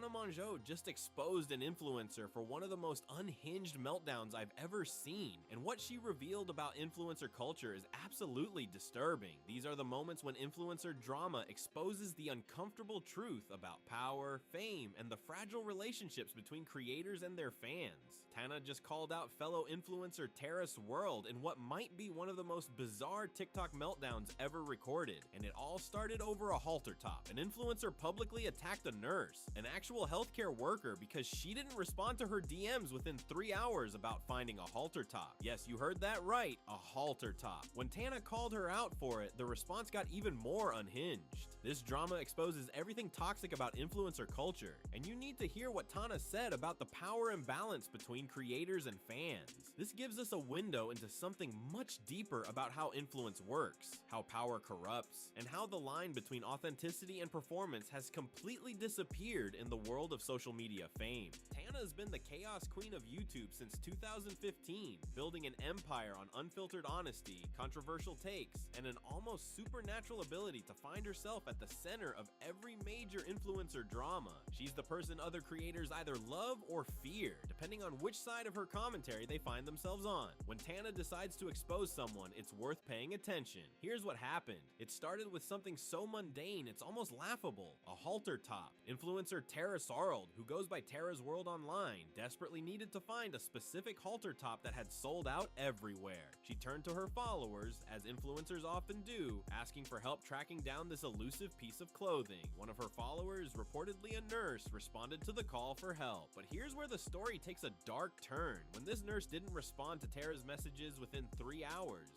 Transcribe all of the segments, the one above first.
Tana Mongeau just exposed an influencer for one of the most unhinged meltdowns I've ever seen, and what she revealed about influencer culture is absolutely disturbing. These are the moments when influencer drama exposes the uncomfortable truth about power, fame, and the fragile relationships between creators and their fans. Tana just called out fellow influencer Terrace World in what might be one of the most bizarre TikTok meltdowns ever recorded, and it all started over a halter top. An influencer publicly attacked a nurse, an actual healthcare worker, because she didn't respond to her DMs within 3 hours about finding a halter top. Yes, you heard that right, a halter top. When Tana called her out for it, the response got even more unhinged. This drama exposes everything toxic about influencer culture, and you need to hear what Tana said about the power imbalance between creators and fans. This gives us a window into something much deeper about how influence works, how power corrupts, and how the line between authenticity and performance has completely disappeared in the world of social media fame. Tana has been the chaos queen of YouTube since 2015, building an empire on unfiltered honesty, controversial takes, and an almost supernatural ability to find herself at the center of every major influencer drama. She's the person other creators either love or fear, depending on which side of her commentary they find themselves on. When Tana decides to expose someone, it's worth paying attention. Here's what happened. It started with something so mundane it's almost laughable: a halter top. Influencer Tara Sarld, who goes by Tara's World Online, desperately needed to find a specific halter top that had sold out everywhere. She turned to her followers, as influencers often do, asking for help tracking down this elusive piece of clothing. One of her followers, reportedly a nurse, responded to the call for help. But here's where the story takes a dark turn. When this nurse didn't respond to Tara's messages within 3 hours,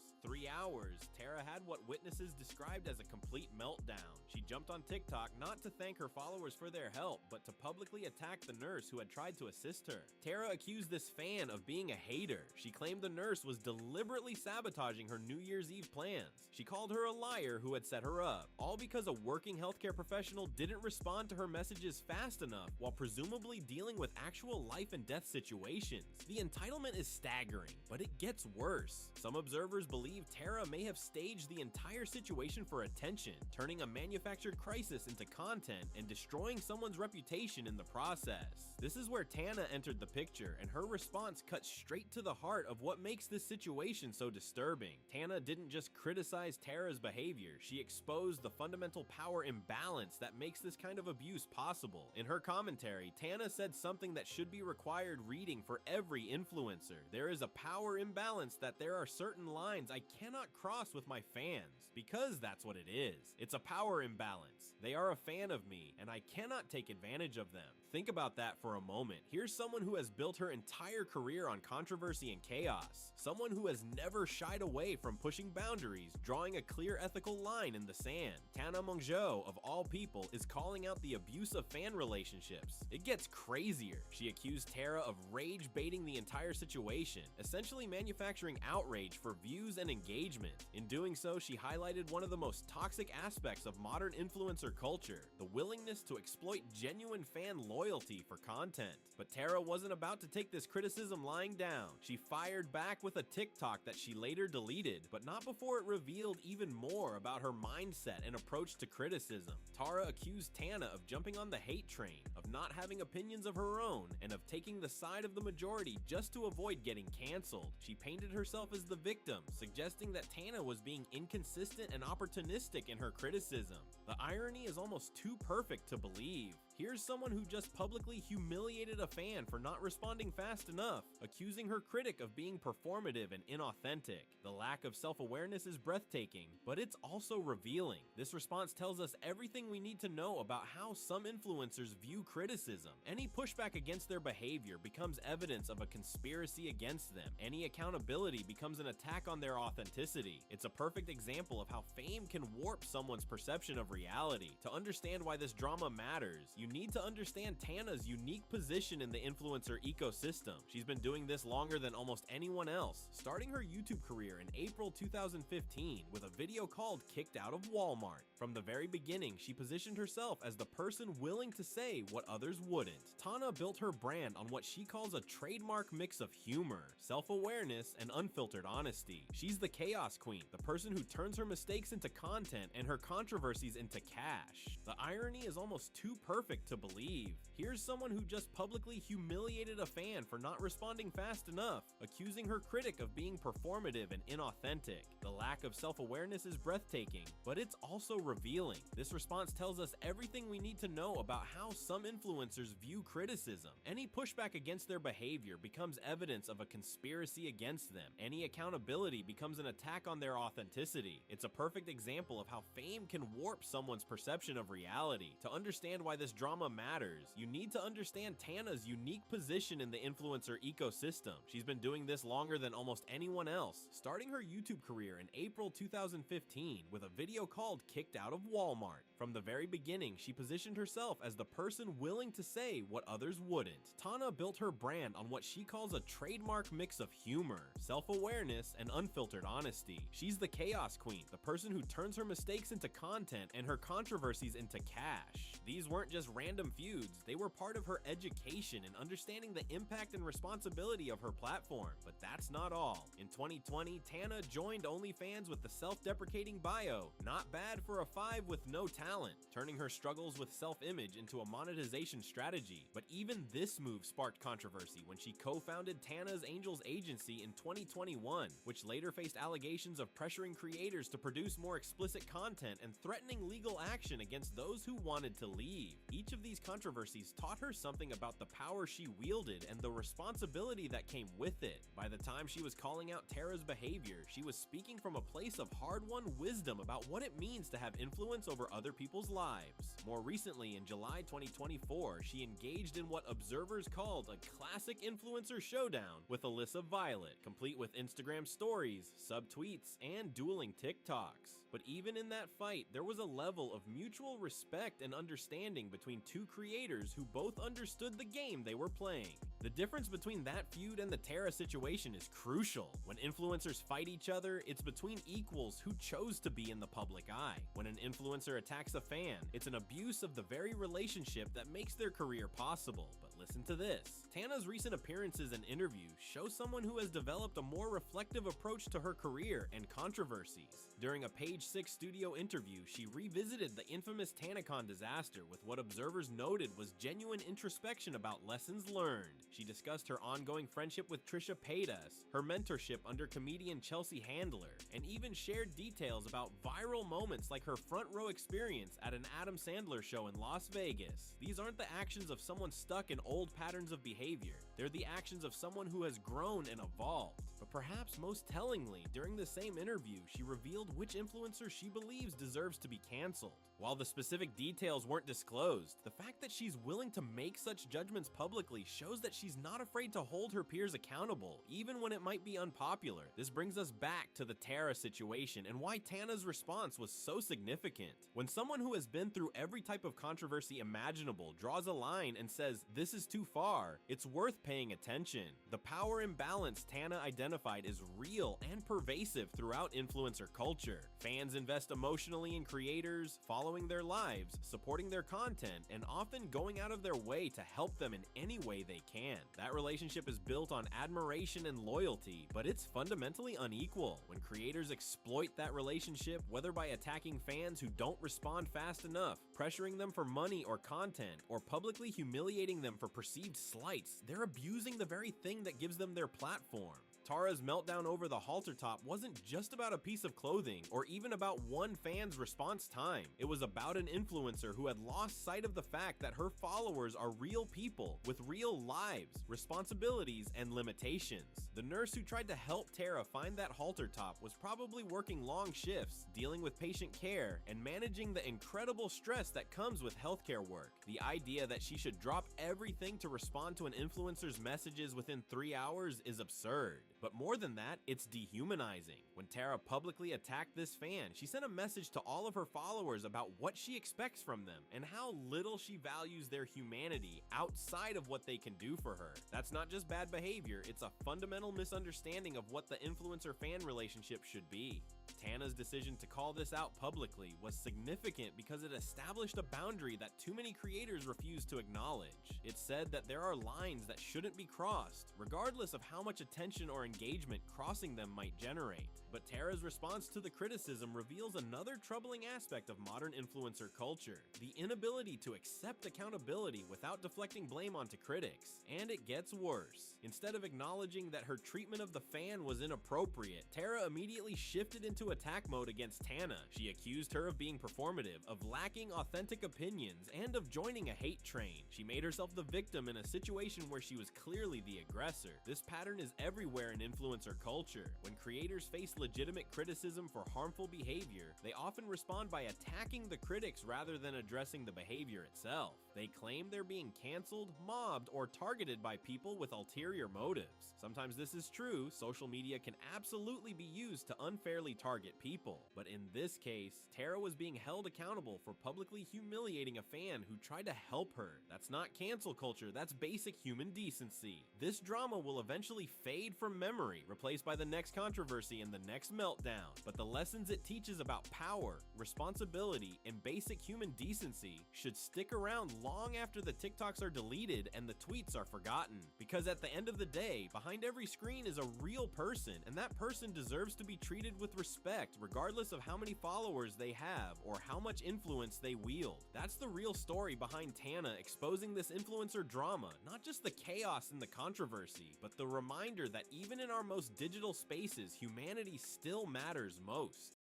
Tara had what witnesses described as a complete meltdown. She jumped on TikTok not to thank her followers for their help, but to publicly attack the nurse who had tried to assist her. Tara accused this fan of being a hater. She claimed the nurse was deliberately sabotaging her New Year's Eve plans. She called her a liar who had set her up, all because a working healthcare professional didn't respond to her messages fast enough while presumably dealing with actual life and death situations. The entitlement is staggering, but it gets worse. Some observers believe Tara may have staged the entire situation for attention, turning a manufactured crisis into content and destroying someone's reputation in the process. This is where Tana entered the picture, and her response cuts straight to the heart of what makes this situation so disturbing. Tana didn't just criticize Tara's behavior, she exposed the fundamental power imbalance that makes this kind of abuse possible. In her commentary, Tana said something that should be required reading for every influencer. There is a power imbalance that there are certain lines I cannot cross with my fans, because that's what it is. It's a power imbalance. They are a fan of me, and I cannot take advantage of them. Think about that for a moment. Here's someone who has built her entire career on controversy and chaos. Someone who has never shied away from pushing boundaries, drawing a clear ethical line in the sand. Tana Mongeau, of all people, is calling out the abuse of fan relationships. It gets crazier. She accused Tara of rage baiting the entire situation, essentially manufacturing outrage for views and engagement. In doing so, she highlighted one of the most toxic aspects of modern influencer culture: the willingness to exploit genuine fan loyalty for content. But Tara wasn't about to take this criticism lying down. She fired back with a TikTok that she later deleted, but not before it revealed even more about her mindset and approach to criticism. Tara accused Tana of jumping on the hate train, of not having opinions of her own, and of taking the side of the majority just to avoid getting canceled. She painted herself as the victim, suggesting that Tana was being inconsistent and opportunistic in her criticism. The irony is almost too perfect to believe. Here's someone who just publicly humiliated a fan for not responding fast enough, accusing her critic of being performative and inauthentic. The lack of self-awareness is breathtaking, but it's also revealing. This response tells us everything we need to know about how some influencers view criticism. Any pushback against their behavior becomes evidence of a conspiracy against them. Any accountability becomes an attack on their authenticity. It's a perfect example of how fame can warp someone's perception of reality. To understand why this drama matters, you need to understand Tana's unique position in the influencer ecosystem. She's been doing this longer than almost anyone else, starting her YouTube career in April 2015 with a video called "Kicked Out of Walmart." From the very beginning, she positioned herself as the person willing to say what others wouldn't. Tana built her brand on what she calls a trademark mix of humor, self-awareness, and unfiltered honesty. She's the chaos queen, the person who turns her mistakes into content and her controversies into cash. The irony is almost too perfect quick to believe. Here's someone who just publicly humiliated a fan for not responding fast enough, accusing her critic of being performative and inauthentic. The lack of self-awareness is breathtaking, but it's also revealing. This response tells us everything we need to know about how some influencers view criticism. Any pushback against their behavior becomes evidence of a conspiracy against them. Any accountability becomes an attack on their authenticity. It's a perfect example of how fame can warp someone's perception of reality. To understand why this drama matters, you need to understand Tana's unique position in the influencer ecosystem. She's been doing this longer than almost anyone else, starting her YouTube career in April 2015 with a video called Kicked Out of Walmart. From the very beginning, she positioned herself as the person willing to say what others wouldn't. Tana built her brand on what she calls a trademark mix of humor, self-awareness, and unfiltered honesty. She's the chaos queen, the person who turns her mistakes into content and her controversies into cash. These weren't just random feuds, they were part of her education and understanding the impact and responsibility of her platform. But that's not all. In 2020, Tana joined OnlyFans with the self-deprecating bio, "Not bad for a 5 with no talent," turning her struggles with self-image into a monetization strategy. But even this move sparked controversy when she co-founded Tana's Angels agency in 2021, which later faced allegations of pressuring creators to produce more explicit content and threatening legal action against those who wanted to leave. Each of these controversies taught her something about the power she wielded and the responsibility that came with it. By the time she was calling out Tara's behavior, she was speaking from a place of hard-won wisdom about what it means to have influence over other people's lives. More recently, in July 2024, she engaged in what observers called a classic influencer showdown with Alyssa Violet, complete with Instagram stories, subtweets, and dueling TikToks. But even in that fight, there was a level of mutual respect and understanding between two creators who both understood the game they were playing. The difference between that feud and the Tara situation is crucial. When influencers fight each other, it's between equals who chose to be in the public eye. When an influencer attacks a fan, it's an abuse of the very relationship that makes their career possible. But listen to this. Tana's recent appearances and interviews show someone who has developed a more reflective approach to her career and controversies. During a Page 6 studio interview, she revisited the infamous TanaCon disaster with what observers noted was genuine introspection about lessons learned. She discussed her ongoing friendship with Trisha Paytas, her mentorship under comedian Chelsea Handler, and even shared details about viral moments like her front row experience at an Adam Sandler show in Las Vegas. These aren't the actions of someone stuck in old patterns of behavior. They're the actions of someone who has grown and evolved. But perhaps most tellingly, during the same interview, she revealed which influencer she believes deserves to be canceled. While the specific details weren't disclosed, the fact that she's willing to make such judgments publicly shows that she's not afraid to hold her peers accountable, even when it might be unpopular. This brings us back to the Tara situation and why Tana's response was so significant. When someone who has been through every type of controversy imaginable draws a line and says, "This is too far," it's worth paying attention. The power imbalance Tana identified is real and pervasive throughout influencer culture. Fans invest emotionally in creators, following their lives, supporting their content, and often going out of their way to help them in any way they can. That relationship is built on admiration and loyalty, but it's fundamentally unequal. When creators exploit that relationship, whether by attacking fans who don't respond fast enough, pressuring them for money or content, or publicly humiliating them for perceived slights, they're abusing the very thing that gives them their platform. Tara's meltdown over the halter top wasn't just about a piece of clothing or even about one fan's response time. It was about an influencer who had lost sight of the fact that her followers are real people with real lives, responsibilities, and limitations. The nurse who tried to help Tara find that halter top was probably working long shifts, dealing with patient care, and managing the incredible stress that comes with healthcare work. The idea that she should drop everything to respond to an influencer's messages within 3 hours is absurd. But more than that, it's dehumanizing. When Tara publicly attacked this fan, she sent a message to all of her followers about what she expects from them and how little she values their humanity outside of what they can do for her. That's not just bad behavior, it's a fundamental misunderstanding of what the influencer-fan relationship should be. Tana's decision to call this out publicly was significant because it established a boundary that too many creators refuse to acknowledge. It said that there are lines that shouldn't be crossed, regardless of how much attention or engagement crossing them might generate. But Tara's response to the criticism reveals another troubling aspect of modern influencer culture: the inability to accept accountability without deflecting blame onto critics. And it gets worse. Instead of acknowledging that her treatment of the fan was inappropriate, Tara immediately shifted into attack mode against Tana. She accused her of being performative, of lacking authentic opinions, and of joining a hate train. She made herself the victim in a situation where she was clearly the aggressor. This pattern is everywhere in influencer culture. When creators face legitimate criticism for harmful behavior, they often respond by attacking the critics rather than addressing the behavior itself. They claim they're being canceled, mobbed, or targeted by people with ulterior motives. Sometimes this is true. Social media can absolutely be used to unfairly target people. But in this case, Tara was being held accountable for publicly humiliating a fan who tried to help her. That's not cancel culture, that's basic human decency. This drama will eventually fade from memory, replaced by the next controversy and the next meltdown. But the lessons it teaches about power, responsibility, and basic human decency should stick around long after the TikToks are deleted and the tweets are forgotten. Because at the end of the day, behind every screen is a real person, and that person deserves to be treated with respect, regardless of how many followers they have or how much influence they wield. That's the real story behind Tana exposing this influencer drama, not just the chaos and the controversy, but the reminder that even in our most digital spaces, humanity still matters most.